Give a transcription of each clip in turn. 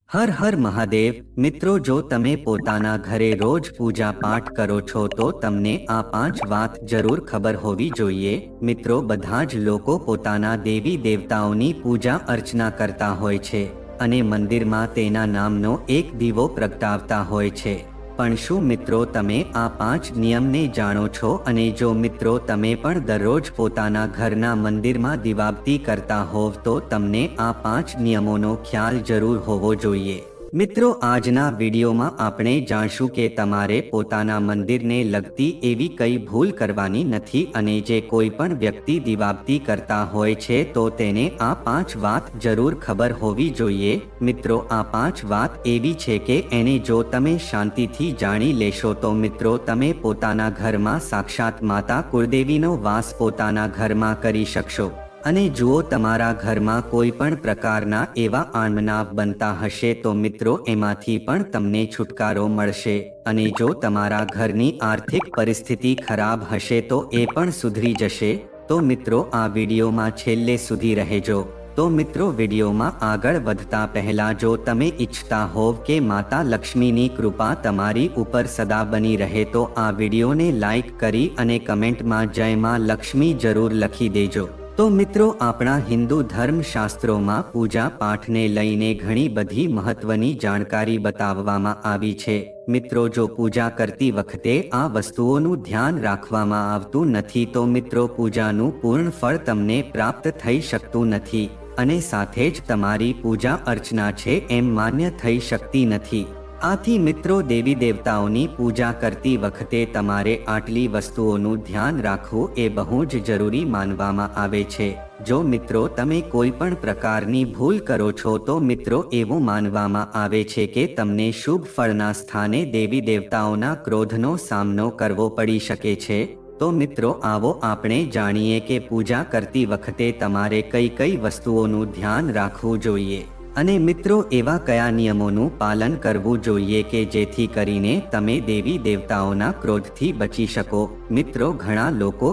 હર હર મહાદેવ। મિત્રો, જો તમે પોતાના ઘરે રોજ પૂજા પાઠ કરો છો તો તમને આ 5 વાત જરૂર ખબર હોવી જોઈએ। મિત્રો, બધા જ લોકો પોતાના દેવી દેવતાઓની પૂજા અર્ચના કરતા હોય છે અને મંદિરમાં તેના નામનો એક દીવો પ્રગટાવતા હોય છે। પણ શું મિત્રો તમે આ 5 નિયમને જાણો છો? અને જો મિત્રો તમે પણ દરરોજ પોતાના ઘરના મંદિરમાં દીવાબત્તી કરતા હોવ તો તમને આ 5 નિયમોનો ખ્યાલ જરૂર હોવો જોઈએ। મિત્રો, આજના વિડીયોમાં આપણે જાણશું કે તમારે પોતાના મંદિરને લગતી એવી કઈ ભૂલ કરવાની નથી અને જે કોઈ પણ વ્યક્તિ દીવાબત્તી કરતા હોય છે તો તેને આ 5 વાત જરૂર ખબર હોવી જોઈએ। મિત્રો, આ 5 વાત એવી છે કે એને જો તમે શાંતિથી જાણી લેશો તો મિત્રો તમે પોતાના ઘરમાં સાક્ષાત માતા કુળદેવીનો વાસ પોતાના ઘરમાં કરી શકશો। અને જુઓ, તમારા ઘરમાં કોઈ પણ પ્રકારના એવા આણમનાવ બનતા હશે તો મિત્રો એમાંથી પણ તમને છુટકારો મળશે। અને જો તમારા ઘરની આર્થિક પરિસ્થિતિ ખરાબ હશે તો એ પણ સુધરી જશે। તો મિત્રો આ વિડીયોમાં છેલ્લે સુધી રહેજો। તો મિત્રો, વિડીયોમાં આગળ વધતા પહેલા જો તમે ઈચ્છતા હોવ કે માતા લક્ષ્મીની કૃપા તમારી ઉપર સદા બની રહે તો આ વિડીયોને લાઈક કરી અને કમેન્ટમાં જય માં લક્ષ્મી જરૂર લખી દેજો। તો મિત્રો, આપણા હિન્દુ ધર્મ શાસ્ત્રોમાં પૂજા પાઠને લઈને ઘણી બધી મહત્વની જાણકારી બતાવવામાં આવી છે। મિત્રો, જો પૂજા કરતી વખતે આ વસ્તુઓનું ધ્યાન રાખવામાં આવતું નથી તો મિત્રો પૂજાનું પૂર્ણ ફળ તમને પ્રાપ્ત થઈ શકતું નથી અને સાથે જ તમારી પૂજા અર્ચના છે એમ માન્ય થઈ શકતી નથી। આથી મિત્રો, દેવી દેવતાઓની પૂજા કરતી વખતે તમારે આટલી વસ્તુઓનું ધ્યાન રાખવું એ બહુ જ જરૂરી માનવામાં આવે છે। જો મિત્રો તમે કોઈ પણ પ્રકારની ભૂલ કરો છો તો મિત્રો એવું માનવામાં આવે છે કે તમને શુભ ફળના સ્થાને દેવી દેવતાઓના ક્રોધનો સામનો કરવો પડી શકે છે। તો મિત્રો આવો આપણે જાણીએ કે પૂજા કરતી વખતે તમારે કઈ કઈ વસ્તુઓનું ધ્યાન રાખવું જોઈએ અને મિત્રો એવા કયા નિયમોનું પાલન કરવું જોઈએ કે જેથી કરીને તમે દેવી દેવતાઓના ક્રોધથી બચી શકો। મિત્રો, ઘણા લોકો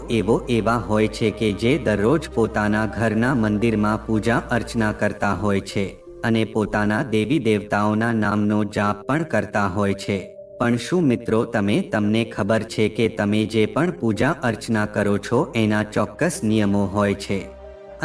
એવા હોય છે કે જે દરરોજ પોતાના ઘરના મંદિરમાં પૂજા અર્ચના કરતા હોય છે અને પોતાના દેવી દેવતાઓના નામનો જાપ પણ કરતા હોય છે। પણ શું મિત્રો તમને ખબર છે કે તમે જે પણ પૂજા અર્ચના કરો છો એના ચોક્કસ નિયમો હોય છે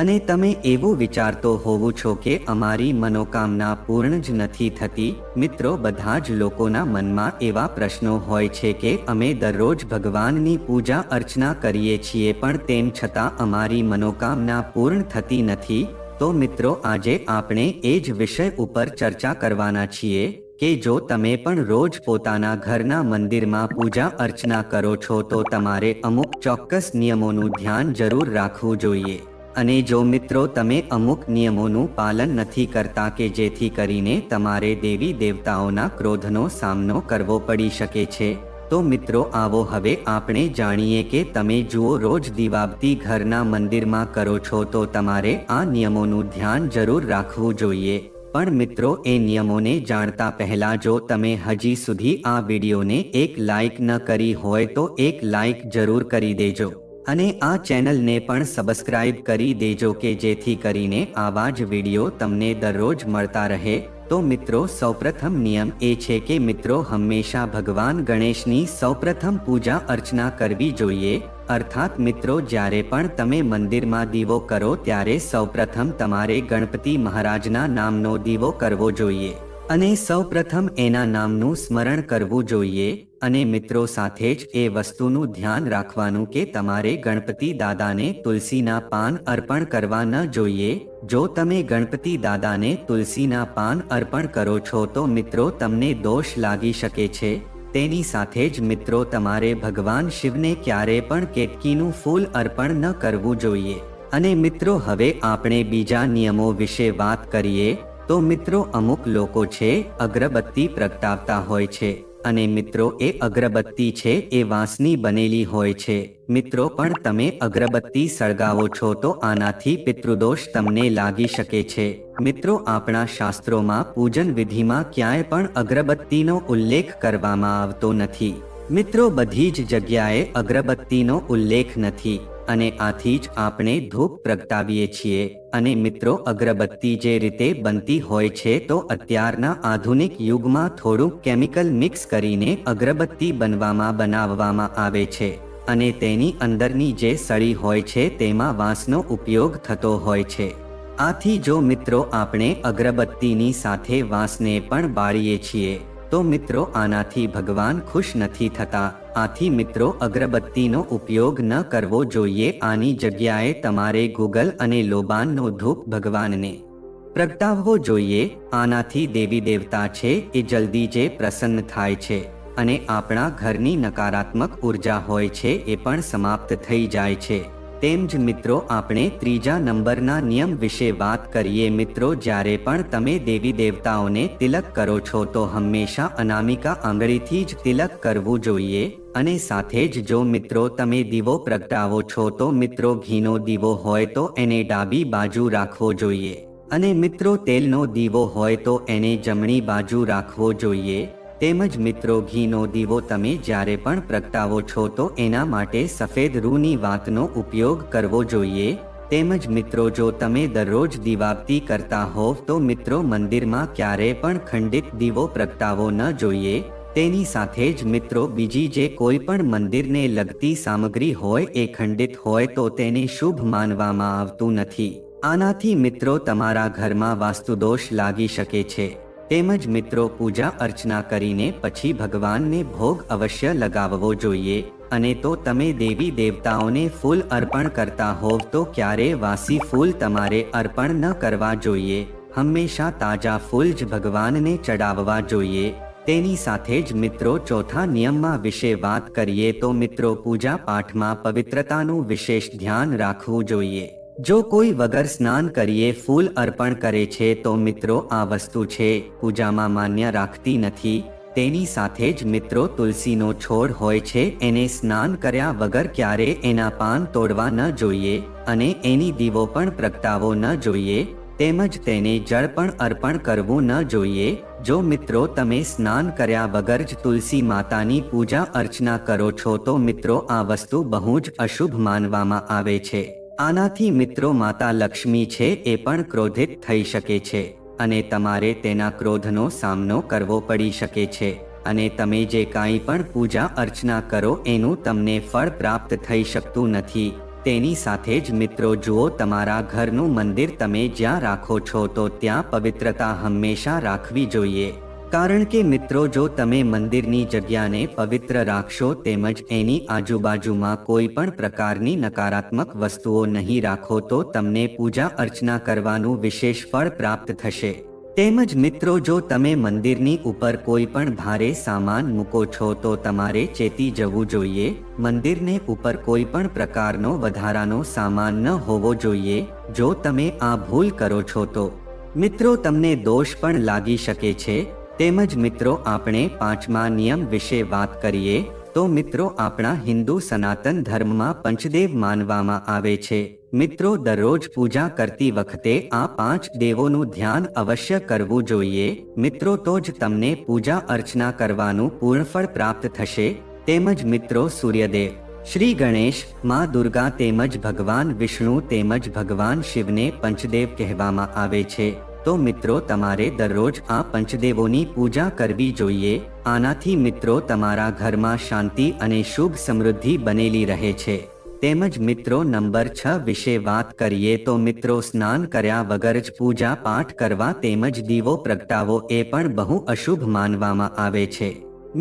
અને તમે એવું વિચારતો હોવું છો કે અમારી મનોકામના પૂર્ણ જ નથી થતી? મિત્રો, બધા જ લોકોના મનમાં એવા પ્રશ્નો હોય છે કે અમે દરરોજ ભગવાનની પૂજા અર્ચના કરીએ છીએ પણ તેમ છતાં અમારી મનોકામના પૂર્ણ થતી નથી। તો મિત્રો આજે આપણે એ જ વિષય ઉપર ચર્ચા કરવાના છીએ કે જો તમે પણ રોજ પોતાના ઘરના મંદિરમાં પૂજા અર્ચના કરો છો તો તમારે અમુક ચોક્કસ નિયમોનું ધ્યાન જરૂર રાખવું જોઈએ। અને જો મિત્રો તમે અમુક નિયમોનું પાલન નથી કરતા કે જેથી કરીને તમારે દેવી દેવતાઓના ક્રોધનો સામનો કરવો પડી શકે છે તો મિત્રો આવો હવે આપણે જાણીએ કે તમે જુઓ, રોજ દીવાબત્તી ઘરના મંદિરમાં કરો છો તો તમારે આ નિયમોનું ધ્યાન જરૂર રાખવું જોઈએ। પણ મિત્રો એ નિયમોને જાણતા પહેલા જો તમે હજી સુધી આ વિડીયોને એક લાઈક ન કરી હોય તો એક લાઈક જરૂર કરી દેજો અને આ ચેનલને પણ સબસ્ક્રાઇબ કરી દેજો કે જેથી કરીને આવા જ વિડીયો તમને દરરોજ મળતા રહે। તો મિત્રો સૌપ્રથમ નિયમ એ છે કે મિત્રો હંમેશા ભગવાન ગણેશની સૌપ્રથમ પૂજા અર્ચના કરવી જોઈએ। અર્થાત મિત્રો જ્યારે પણ તમે મંદિરમાં દીવો કરો ત્યારે સૌપ્રથમ તમારે ગણપતિ મહારાજના નામનો દીવો કરવો જોઈએ અને સૌપ્રથમ એના નામનું સ્મરણ કરવું જોઈએ। અને મિત્રો સાથે જ એ વસ્તુનું ધ્યાન રાખવાનું કે તમારે ગણપતિ દાદાને તુલસીના પાન અર્પણ કરવા ન જોઈએ। જો તમે ગણપતિ દાદાને તુલસીના પાન અર્પણ કરો છો તો મિત્રો તમને દોષ લાગી શકે છે। તેની સાથે જ મિત્રો તમારે ભગવાન શિવને ક્યારે પણ કેતકીનું ફૂલ અર્પણ ન કરવું જોઈએ। અને મિત્રો હવે આપણે બીજા નિયમો વિશે વાત કરીએ તો મિત્રો અમુક લોકો છે અગરબત્તી પ્રગટાવતા હોય છે અને મિત્રો એ અગરબત્તી છે એ વાંસની બનેલી હોય છે। મિત્રો પણ તમે અગરબત્તી સળગાવો છો તો આનાથી પિતૃદોષ તમને લાગી શકે છે। મિત્રો આપણા શાસ્ત્રોમાં પૂજન વિધિમાં ક્યાંય પણ અગરબત્તીનો ઉલ્લેખ કરવામાં આવતો નથી। મિત્રો બધી જ જગ્યાએ અગરબત્તીનો ઉલ્લેખ નથી। અને આથી જ આપણે ધૂપ પ્રગટાવીએ છીએ. અને મિત્રો, અગરબત્તી જે રીતે બનતી હોય છે તો અત્યારના આધુનિક યુગમાં થોડુંક કેમિકલ મિક્સ કરીને અગરબત્તી બનાવવામાં આવે છે. અને તેની અંદરની જે સળી હોય છે તેમાં વાંસનો ઉપયોગ થતો હોય છે. આથી જો મિત્રો આપણે અગરબત્તીની સાથે વાંસને પણ બાળીએ છીએ તો મિત્રો આનાથી ભગવાન ખુશ નથી થતા. આથી મિત્રો અગરબત્તીનો ઉપયોગ ન કરવો જોઈએ. આની જગ્યાએ તમારે ગુગલ અને લોબાનનો ધૂપ ભગવાનને પ્રગટાવવો જોઈએ. આનાથી દેવી દેવતા છે એ જલ્દી જે પ્રસન્ન થાય છે અને આપણા ઘરની નકારાત્મક ઉર્જા હોય છે એ પણ સમાપ્ત થઈ જાય છે. તેમ જ મિત્રો આપણે ત્રીજા નંબરના નિયમ વિશે વાત કરીએ. મિત્રો, જ્યારે પણ તમે દેવી દેવતાઓને તિલક કરો છો તો હંમેશા અનામિકા આંગળીથી જ તિલક કરવું જોઈએ. અને સાથે જ જો મિત્રો તમે દીવો પ્રગટાવો છો તો મિત્રો ઘીનો દીવો હોય તો એને ડાબી બાજુ રાખવો જોઈએ અને મિત્રો તેલનો દીવો હોય તો એને જમણી બાજુ રાખવો જોઈએ. તેમજ મિત્રો ઘીનો દીવો તમે જ્યારે પણ પ્રગટાવો છો તો એના માટે સફેદ રૂની વાતનો ઉપયોગ કરવો જોઈએ. તેમજ મિત્રો જો તમે દરરોજ દીવાબત્તી કરતા હોવ તો મિત્રો મંદિરમાં ક્યારેય પણ ખંડિત દીવો પ્રગટાવવો ન જોઈએ. તેની સાથે જ મિત્રો બીજી જે કોઈ પણ મંદિરને લગતી સામગ્રી હોય એ ખંડિત હોય તો તેને શુભ માનવામાં આવતું નથી. આનાથી મિત્રો તમારા ઘરમાં વાસ્તુદોષ લાગી શકે છે. તેમજ મિત્રો પૂજા અર્ચના કરીને પછી ભગવાનને ભોગ અવશ્ય લગાવવો જોઈએ. અને તો તમે દેવી દેવતાઓને ફૂલ અર્પણ કરતા હોવ તો ક્યારેય વાસી ફૂલ તમારે અર્પણ ન કરવા જોઈએ. હંમેશા તાજા ફૂલ જ ભગવાનને ચડાવવા જોઈએ. તેની સાથે જ મિત્રો ચોથા નિયમમાં વિશે વાત કરીએ તો મિત્રો પૂજા પાઠમાં પવિત્રતાનું વિશેષ ધ્યાન રાખવું જોઈએ. જો કોઈ વગર સ્નાન કરીએ ફૂલ અર્પણ કરે છે તો મિત્રો આ વસ્તુ છે પૂજામાં માન્ય રાખતી નથી. તેની સાથે જ મિત્રો તુલસીનો છોડ હોય છે એને સ્નાન કર્યા વગર ક્યારે એના પાન તોડવા ન જોઈએ અને એની દીવો પણ પ્રગટાવવો ન જોઈએ. તેમજ તેને જળ પણ અર્પણ કરવું ન જોઈએ. જો મિત્રો તમે સ્નાન કર્યા વગર જ તુલસી માતાની પૂજા અર્ચના કરો છો તો મિત્રો આ વસ્તુ બહુ જ અશુભ માનવામાં આવે છે. આનાથી મિત્રો માતા લક્ષ્મી છે એ પણ ક્રોધિત થઈ શકે છે અને તમારે તેના ક્રોધનો સામનો કરવો પડી શકે છે અને તમે જે કાંઈ પણ પૂજા અર્ચના કરો એનું તમને ફળ પ્રાપ્ત થઈ શકતું નથી. તેની સાથે જ મિત્રો જુઓ, તમારા ઘરનું મંદિર તમે જ્યાં રાખો છો તો ત્યાં પવિત્રતા હંમેશા રાખવી જોઈએ. કારણ કે મિત્રો જો તમે મંદિરની જગ્યાને પવિત્ર રાખશો તેમજ એની આજુબાજુમાં કોઈ પણ પ્રકારની નકારાત્મક વસ્તુઓ નહીં રાખો તો તમને પૂજા અર્ચના કરવાનું વિશેષ ફળ પ્રાપ્ત થશે. તેમજ મિત્રો જો તમે મંદિરની ઉપર કોઈ પણ ભારે સામાન મૂકો છો તો તમારે ચેતી જવું જોઈએ. મંદિરને ઉપર કોઈ પણ પ્રકારનો વધારાનો સામાન ન હોવો જોઈએ. જો તમે આ ભૂલ કરો છો તો મિત્રો તમને દોષ પણ લાગી શકે છે. તેમજ મિત્રો આપણે પાંચમા નિયમ વિશે વાત કરીએ તો મિત્રો આપણા હિન્દુ સનાતન ધર્મમાં પંચદેવ માનવામાં આવે છે. મિત્રો દરરોજ પૂજા કરતી વખતે આ 5 દેવોનું ધ્યાન અવશ્ય કરવું જોઈએ. મિત્રો તો જ તમને પૂજા અર્ચના કરવાનું પૂર્ણફળ પ્રાપ્ત થશે. તેમજ મિત્રો સૂર્યદેવ, શ્રી ગણેશ, માં દુર્ગા તેમજ ભગવાન વિષ્ણુ તેમજ ભગવાન શિવને પંચદેવ કહેવામાં આવે છે. તો મિત્રો તમારે દરરોજ આ પંચદેવોની પૂજા કરવી જોઈએ. આનાથી મિત્રો તમારા ઘરમાં શાંતિ અને શુભ સમૃદ્ધિ બનેલી રહે છે. તેમજ મિત્રો નંબર 6 વિશે વાત કરીએ તો મિત્રો સ્નાન કર્યા વગર જ પૂજા પાઠ કરવા તેમજ દીવો પ્રગટાવો એ પણ બહુ અશુભ માનવામાં આવે છે.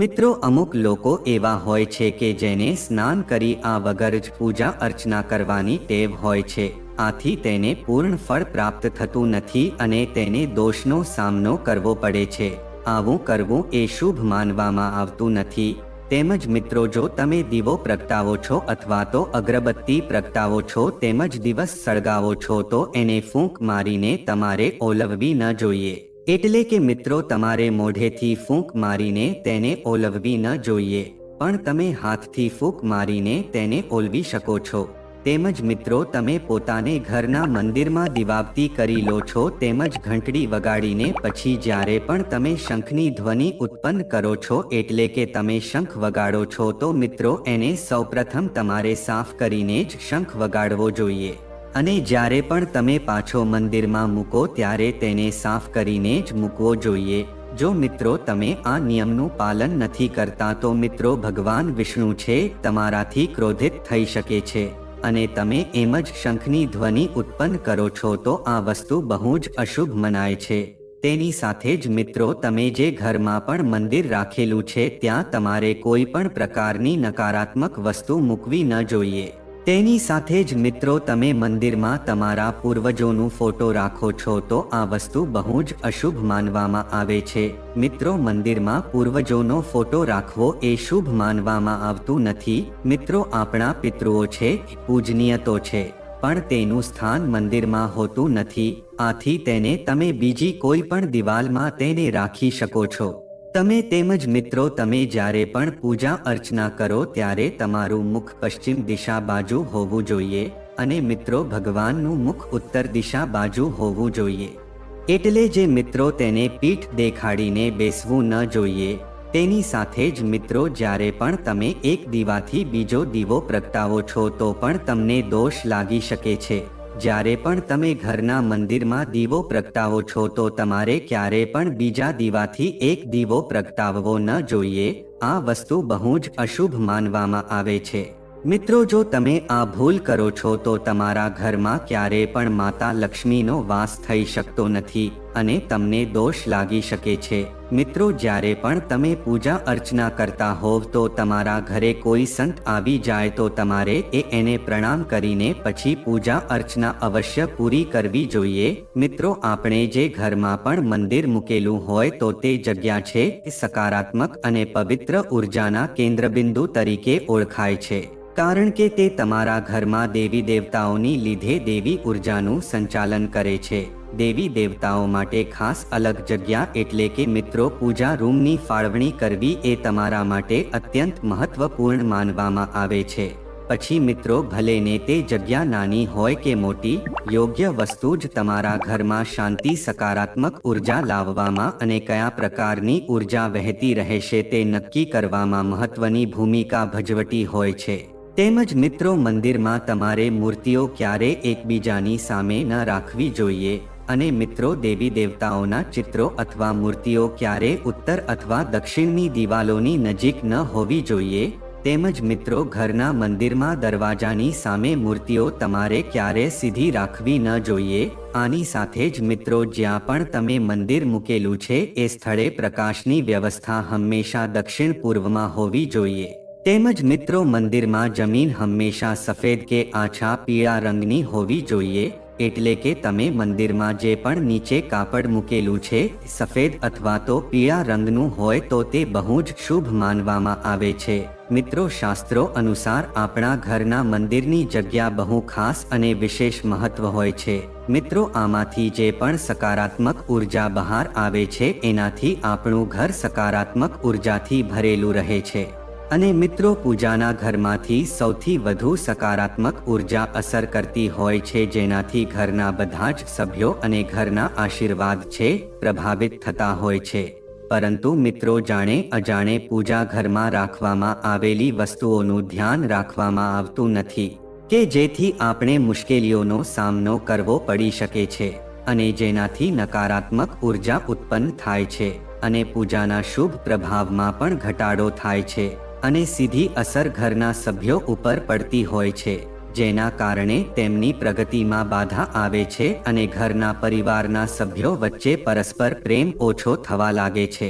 મિત્રો અમુક લોકો એવા હોય છે કે જેને સ્નાન કરી આ વગર જ પૂજા અર્ચના કરવાની ટેવ હોય છે. આથી તેને પૂર્ણ ફળ પ્રાપ્ત થતું નથી અને તેને દોષનો સામનો કરવો પડે છે. આવું કરવું એ શુભ માનવામાં આવતું નથી. તેમજ મિત્રો જો તમે દીવો પ્રગટાવો છો અથવા તો અગરબત્તી પ્રગટાવો છો તેમજ દિવસ સળગાવો છો તો એને ફૂંક મારીને તમારે ઓલવવી ન જોઈએ. એટલે કે મિત્રો તમારે મોઢેથી ફૂંક મારીને તેને ઓલવવી ન જોઈએ, પણ તમે હાથથી ફૂંક મારીને તેને ઓલવી શકો છો. તેમજ મિત્રો તમે પોતાને ઘરના મંદિરમાં દીવાબત્તી કરી લો છો તેમજ ઘંટડી વગાડીને પછી જ્યારે પણ તમે શંખની ધ્વનિ ઉત્પન્ન કરો છો એટલે કે તમે શંખ વગાડો છો તો મિત્રો એને સૌપ્રથમ તમારે સાફ કરીને જ શંખ વગાડવો જોઈએ અને જ્યારે પણ તમે પાછો મંદિરમાં મૂકો ત્યારે તેને સાફ કરીને જ મૂકવો જોઈએ। જો મિત્રો તમે આ નિયમનું પાલન નથી કરતા તો મિત્રો ભગવાન વિષ્ણુ છે તમારાથી ક્રોધિત થઈ શકે છે અને તમે એમ જ શંખની ધ્વનિ ઉત્પન્ન કરો છો તો આ વસ્તુ બહુ જ અશુભ મનાય છે। તેની સાથે જ મિત્રો તમે જે ઘરમાં પણ મંદિર રાખેલું છે ત્યાં તમારે કોઈ પણ પ્રકારની નકારાત્મક વસ્તુ મૂકવી ન જોઈએ। તેની સાથે જ મિત્રો તમે મંદિરમાં તમારા પૂર્વજોનું ફોટો રાખો છો તો આ વસ્તુ બહુ જ અશુભ માનવામાં આવે છે। મિત્રો મંદિરમાં પૂર્વજોનો ફોટો રાખવો એ શુભ માનવામાં આવતું નથી। મિત્રો આપણા પિતૃઓ છે પૂજનીય તો છે પણ તેનું સ્થાન મંદિરમાં હોતું નથી, આથી તેને તમે બીજી કોઈ પણ દિવાલમાં તેને રાખી શકો છો। તમે તેમજ મિત્રો તમે જ્યારે પણ પૂજા અર્ચના કરો ત્યારે તમારું મુખ પશ્ચિમ દિશા બાજુ હોવું જોઈએ અને મિત્રો ભગવાનનું મુખ ઉત્તર દિશા બાજુ હોવું જોઈએ। એટલે જે મિત્રો તેને પીઠ દેખાડીને બેસવું ન જોઈએ। તેની સાથે જ મિત્રો જ્યારે પણ તમે એક દીવાથી બીજો દીવો પ્રગટાવો છો તો પણ તમને દોષ લાગી શકે છે। જ્યારે પણ તમે ઘરના મંદિરમાં દીવો પ્રગટાવો છો તો તમારે ક્યારે પણ બીજા દીવાથી એક દીવો પ્રગટાવવો ન જોઈએ। આ વસ્તુ બહુ જ અશુભ માનવામાં આવે છે। મિત્રો જો તમે આ ભૂલ કરો છો તો તમારા ઘરમાં ક્યારે પણ માતા લક્ષ્મીનો વાસ થઈ શકતો નથી અને તમને દોષ લાગી શકે છે। મિત્રો જ્યારે પણ તમે પૂજા અર્ચના કરતા હોવ તો તમારા ઘરે કોઈ સંત આવી જાય તો તમારે એને પ્રણામ કરીને પછી પૂજા અર્ચના અવશ્ય પૂરી કરવી જોઈએ। મિત્રો આપણે જે ઘરમાં પણ મંદિર મૂકેલું હોય તો તે જગ્યા છે એ સકારાત્મક અને પવિત્ર ઉર્જાના કેન્દ્રબિંદુ તરીકે ઓળખાય છે, કારણ કે તે તમારા ઘરમાં દેવી દેવતાઓની લીધે દેવી ઉર્જાનું સંચાલન કરે છે। દેવી દેવતાઓ માટે ખાસ અલગ જગ્યા એટલે કે મિત્રો પૂજા રૂમની ફાળવણી કરવી એ તમારા માટે અત્યંત મહત્વપૂર્ણ માનવામાં આવે છે। પછી મિત્રો ભલે ને તે જગ્યા નાની હોય કે મોટી, યોગ્ય વસ્તુ જ તમારા ઘરમાં શાંતિ સકારાત્મક ઉર્જા લાવવામાં અને કયા પ્રકારની ઉર્જા વહેતી રહેશે તે નક્કી કરવામાં મહત્વની ભૂમિકા ભજવતી હોય છે। તેમજ મિત્રો મંદિરમાં તમારે મૂર્તિઓ ક્યારે એકબીજાની સામે ન રાખવી જોઈએ અને મિત્રો દેવી દેવતાઓના ચિત્રો અથવા મૂર્તિઓ ક્યારે ઉત્તર અથવા દક્ષિણની દિવાલોની નજીક ન હોવી જોઈએ। તેમજ મિત્રો ઘરના મંદિરમાં દરવાજાની સામે મૂર્તિઓ તમારે ક્યારે સીધી રાખવી ન જોઈએ। આની સાથે જ મિત્રો જ્યાં પણ તમે મંદિર મૂકેલું છે એ સ્થળે પ્રકાશની વ્યવસ્થા હંમેશા દક્ષિણ પૂર્વમાં હોવી જોઈએ। તેમજ મિત્રો મંદિરમાં જમીન હંમેશા સફેદ કે આછા પીળા રંગની હોવી જોઈએ, એટલે કે તમે મંદિરમાં જે પણ નીચે કાપડ મૂકેલું છે સફેદ અથવા તો પીળા રંગનું હોય તો તે બહુ જ શુભ માનવામાં આવે છે। મિત્રો શાસ્ત્રો અનુસાર આપણા ઘરના મંદિરની જગ્યા બહુ ખાસ અને વિશેષ મહત્વ હોય છે। મિત્રો આમાંથી જે પણ સકારાત્મક ઉર્જા બહાર આવે છે એનાથી આપણું ઘર સકારાત્મક ઉર્જાથી ભરેલું રહે છે અને મિત્રો પૂજાના ઘરમાંથી સૌથી વધુ સકારાત્મક ઉર્જા અસર કરતી હોય છે, જેનાથી ઘરના બધા જ સભ્યો અને ઘરના આશીર્વાદ છે પ્રભાવિત થતા હોય છે। પરંતુ મિત્રો જાણે અજાણે પૂજા ઘરમાં રાખવામાં આવેલી વસ્તુઓનું ધ્યાન રાખવામાં આવતું નથી કે જેથી આપણે મુશ્કેલીઓનો સામનો કરવો પડી શકે છે અને જેનાથી નકારાત્મક ઉર્જા ઉત્પન્ન થાય છે અને પૂજાના શુભ પ્રભાવમાં પણ ઘટાડો થાય છે અને સીધી અસર ઘરના સભ્યો ઉપર પડતી હોય છે, જેના કારણે તેમની પ્રગતિમાં બાધા આવે છે અને ઘરના પરિવારના સભ્યો વચ્ચે પરસ્પર પ્રેમ ઓછો થવા લાગે છે।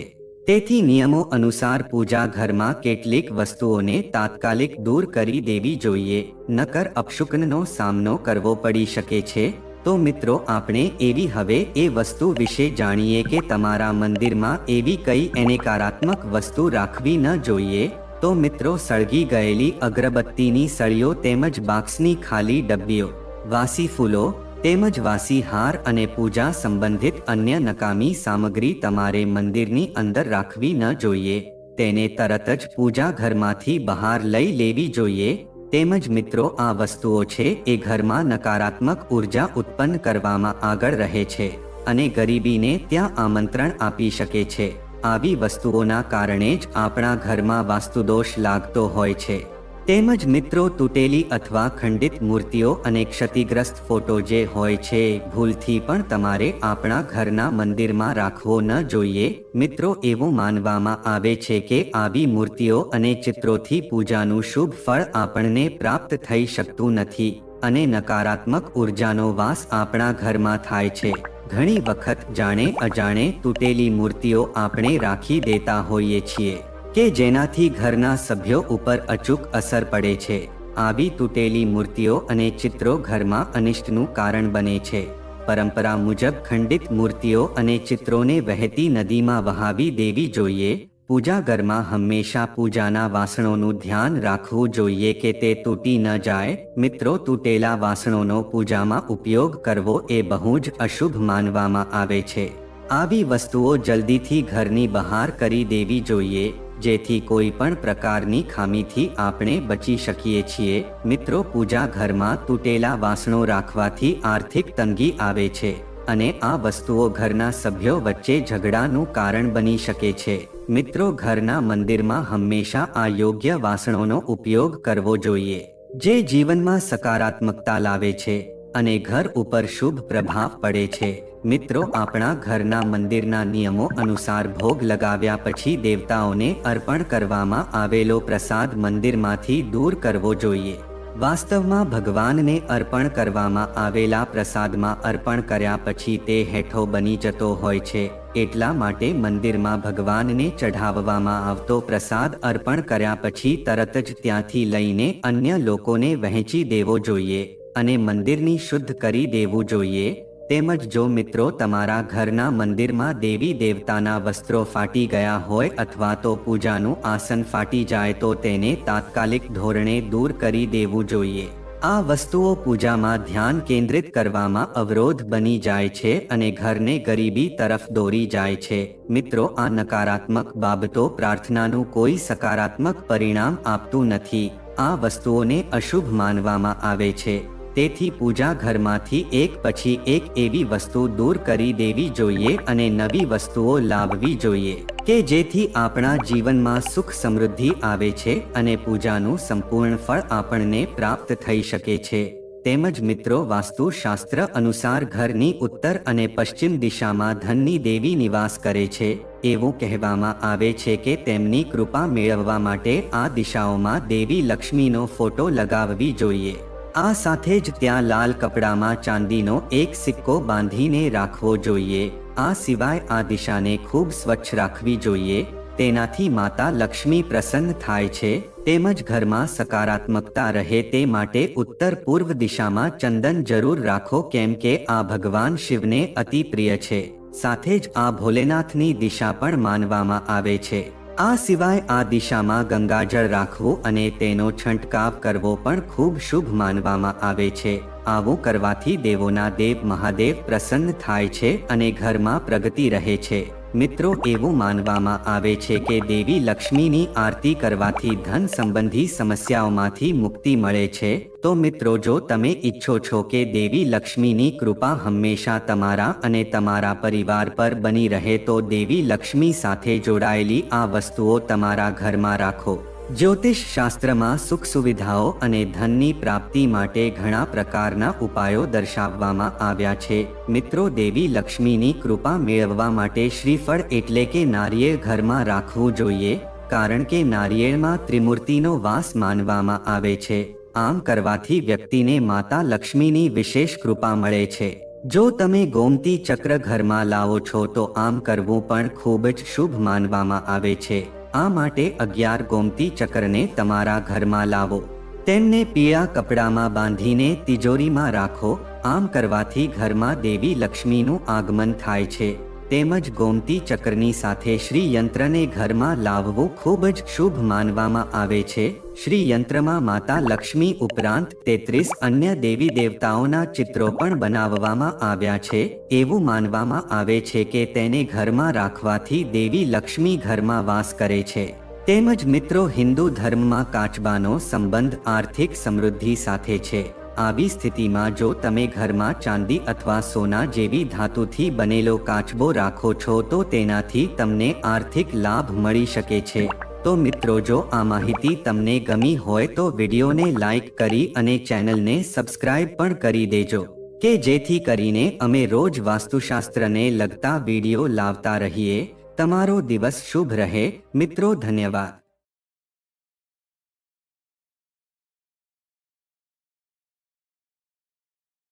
તેથી નિયમો અનુસાર પૂજા ઘરમાં કેટલીક વસ્તુઓને તાત્કાલિક દૂર કરી દેવી જોઈએ, નકર અપશુકનનો સામનો કરવો પડી શકે છે। તો મિત્રો આપણે એવી હવે એ વસ્તુ વિશે જાણીએ કે તમારા મંદિરમાં એવી કઈ નકારાત્મક વસ્તુ રાખવી ન જોઈએ। તો મિત્રો સળગી ગયેલી અગરબત્તીની સળીઓ તેમજ બાક્સની ખાલી ડબ્બીઓ, વાસી ફૂલો તેમજ વાસી હાર અને પૂજા સંબંધિત અન્ય નકામી સામગ્રી તમારે મંદિરની અંદર રાખવી ન જોઈએ। તેને તરત જ પૂજા ઘરમાંથી બહાર લઈ લેવી જોઈએ। તેમજ મિત્રો આ વસ્તુઓ છે એ ઘરમાં નકારાત્મક ઉર્જા ઉત્પન્ન કરવામાં આગળ રહે છે અને ગરીબીને ત્યાં આમંત્રણ આપી શકે છે. આવી વસ્તુઓના કારણે જ આપણા ઘરમાં વાસ્તુદોષ લાગતો હોય છે. તેમજ મિત્રો તૂટેલી અથવા ખંડિત મૂર્તિઓ અને ક્ષતિગ્રસ્ત ફોટો જે હોય છે ભૂલથી પણ તમારે આપણા ઘરના મંદિરમાં રાખવો ન જોઈએ. મિત્રો એવું માનવામાં આવે છે કે આવી મૂર્તિઓ અને ચિત્રોથી પૂજાનું શુભ ફળ આપણને પ્રાપ્ત થઈ શકતું નથી અને નકારાત્મક ઉર્જાનો વાસ આપણા ઘરમાં થાય છે. ઘણી વખત જાણે અજાણે તૂટેલી મૂર્તિઓ આપણે રાખી દેતા હોઈએ છીએ કે જેનાથી ઘરના સભ્યો ઉપર અચૂક અસર પડે છે. આવી તૂટેલી મૂર્તિઓ અને ચિત્રો ઘરમાં અનિષ્ટનું કારણ બને છે. પરંપરા મુજબ ખંડિત મૂર્તિઓ અને ચિત્રોને વહેતી નદીમાં વહાવી દેવી જોઈએ. પૂજા ઘરમાં હંમેશા પૂજાના વાસણોનું ધ્યાન રાખવું જોઈએ કે તે તૂટી ન જાય. મિત્રો તૂટેલા વાસણોનો પૂજામાં ઉપયોગ કરવો એ બહુ જ અશુભ માનવામાં આવે છે. આવી વસ્તુઓ જલ્દીથી ઘરની બહાર કરી દેવી જોઈએ જેથી કોઈ પણ પ્રકારની ખામીથી આપણે બચી શકીએ છીએ. મિત્રો પૂજા ઘરમાં તૂટેલા વાસણો રાખવાથી આર્થિક તંગી આવે છે અને આ વસ્તુઓ ઘરના સભ્યો વચ્ચે ઝઘડાનું કારણ બની શકે છે. મિત્રો ઘરના મંદિરમાં હંમેશા આ યોગ્ય વાસણોનો ઉપયોગ કરવો જોઈએ જે જીવનમાં સકારાત્મકતા લાવે છે અને ઘર ઉપર શુભ પ્રભાવ પડે છે. મિત્રો આપણા ઘરના મંદિરના નિયમો અનુસાર ભોગ લગાવ્યા પછી દેવતાઓને અર્પણ કરવામાં આવેલો પ્રસાદ મંદિરમાંથી દૂર કરવો જોઈએ. વાસ્તવમાં ભગવાનને અર્પણ કરવામાં આવેલા પ્રસાદમાં અર્પણ કર્યા પછી તે હેઠો બની જતો હોય છે. એટલા માટે મંદિરમાં ભગવાનને ચઢાવવામાં આવતો પ્રસાદ અર્પણ કર્યા પછી તરત જ ત્યાંથી લઈને અન્ય લોકોને વહેંચી દેવો જોઈએ અને મંદિરની શુદ્ધ કરી દેવું જોઈએ. તેમજ જો મિત્રો તમારા ઘરના મંદિરમાં દેવી દેવતાના વસ્ત્રો ફાટી ગયા હોય અથવા તો પૂજાનું આસન ફાટી જાય તો તેને તાત્કાલિક ધોરણે દૂર કરી દેવું જોઈએ. આ વસ્તુઓ પૂજામાં ધ્યાન કેન્દ્રિત કરવામાં અવરોધ બની જાય છે અને ઘરને ગરીબી તરફ દોરી જાય છે. મિત્રો આ નકારાત્મક બાબતો પ્રાર્થનાનું કોઈ સકારાત્મક પરિણામ આપતું નથી. આ વસ્તુઓને અશુભ માનવામાં આવે છે. તેથી પૂજા ઘરમાંથી એક પછી એક એવી વસ્તુ દૂર કરી દેવી જોઈએ અને નવી વસ્તુઓ લાવવી જોઈએ કે જેથી આપણા જીવનમાં સુખ સમૃદ્ધિ આવે છે અને પૂજાનું સંપૂર્ણ ફળ આપણને પ્રાપ્ત થઈ શકે છે. તેમજ મિત્રો વાસ્તુશાસ્ત્ર અનુસાર ઘરની ઉત્તર અને પશ્ચિમ દિશામાં ધનની દેવી નિવાસ કરે છે. એવું કહેવામાં આવે છે કે તેમની કૃપા મેળવવા માટે આ દિશાઓમાં દેવી લક્ષ્મીનો ફોટો લગાવવી જોઈએ. આ સાથે જ ત્યાં લાલ કપડામાં ચાંદીનો એક સિક્કો બાંધીને રાખવો જોઈએ. આ સિવાય આ દિશાને ખૂબ સ્વચ્છ રાખવી જોઈએ. તેનાથી માતા લક્ષ્મી પ્રસન્ન થાય છે. તેમજ ઘરમાં સકારાત્મકતા રહે તે માટે ઉત્તર પૂર્વ દિશામાં ચંદન જરૂર રાખો કેમ કે આ ભગવાન શિવને અતિ પ્રિય છે. સાથે જ આ ભોલેનાથની દિશા પણ માનવામાં આવે છે. આ સિવાય આ દિશામાં ગંગાજળ રાખવું અને તેનો છંટકાવ કરવો પણ ખૂબ શુભ માનવામાં આવે છે. આવું કરવાથી દેવોના દેવ મહાદેવ પ્રસન્ન થાય છે અને ઘરમાં પ્રગતિ રહે છે. મિત્રો એવું માનવામાં આવે છે કે દેવી લક્ષ્મીની આરતી કરવાથી ધન સંબંધી સમસ્યાઓમાંથી મુક્તિ મળે છે. તો મિત્રો જો તમે ઈચ્છો છો કે દેવી લક્ષ્મીની કૃપા હંમેશા તમારા અને તમારા પરિવાર પર બની રહે તો દેવી લક્ષ્મી સાથે જોડાયેલી આ વસ્તુઓ તમારા ઘરમાં રાખો. જ્યોતિષ શાસ્ત્રમાં સુખ સુવિધાઓ અને ધનની પ્રાપ્તિ માટે ઘણા પ્રકારના ઉપાયો દર્શાવવામાં આવ્યા છે. મિત્રો દેવી લક્ષ્મીની કૃપા મેળવવા માટે શ્રીફળ એટલે કે નારિયેળ ઘરમાં રાખવું જોઈએ કારણ કે નારિયેળમાં ત્રિમૂર્તિનો વાસ માનવામાં આવે છે. આમ કરવાથી વ્યક્તિને માતા લક્ષ્મીની વિશેષ કૃપા મળે છે. જો તમે ગોમતી ચક્ર ઘરમાં લાવો છો તો આમ કરવું પણ ખૂબ જ શુભ માનવામાં આવે છે. આ માટે 11 ગોમતી ચક્રને તમારા ઘરમાં લાવો. તેમને પીળા કપડામાં બાંધીને તિજોરીમાં રાખો. આમ કરવાથી ઘરમાં દેવી લક્ષ્મીનું આગમન થાય છે. તેમજ ગોમતી ચક્રની સાથે શ્રી યંત્રને ઘરમાં લાવવું ખૂબ જ શુભ માનવામાં આવે છે. શ્રી યંત્રમાં માતા લક્ષ્મી ઉપરાંત 33 અન્ય દેવી દેવતાઓના ચિત્રો પણ બનાવવામાં આવ્યા છે. એવું માનવામાં આવે છે કે તેને ઘરમાં રાખવાથી દેવી લક્ષ્મી ઘરમાં વાસ કરે છે. તેમજ મિત્રો હિન્દુ ધર્મમાં કાચબાનો સંબંધ આર્થિક સમૃદ્ધિ સાથે છે. આવી સ્થિતિમાં જો તમે ઘરમાં ચાંદી અથવા સોના જેવી ધાતુથી બનેલો કાચબો રાખો છો તો તેનાથી તમને આર્થિક લાભ મળી શકે છે. તો મિત્રો જો આ માહિતી તમને ગમી હોય તો વિડીયોને લાઈક કરી અને ચેનલને સબસ્ક્રાઇબ પણ કરી દેજો કે જેથી કરીને અમે રોજ વાસ્તુશાસ્ત્રને લગતા વિડીયો લાવતા રહીએ. તમારો દિવસ શુભ રહે મિત્રો. ધન્યવાદ.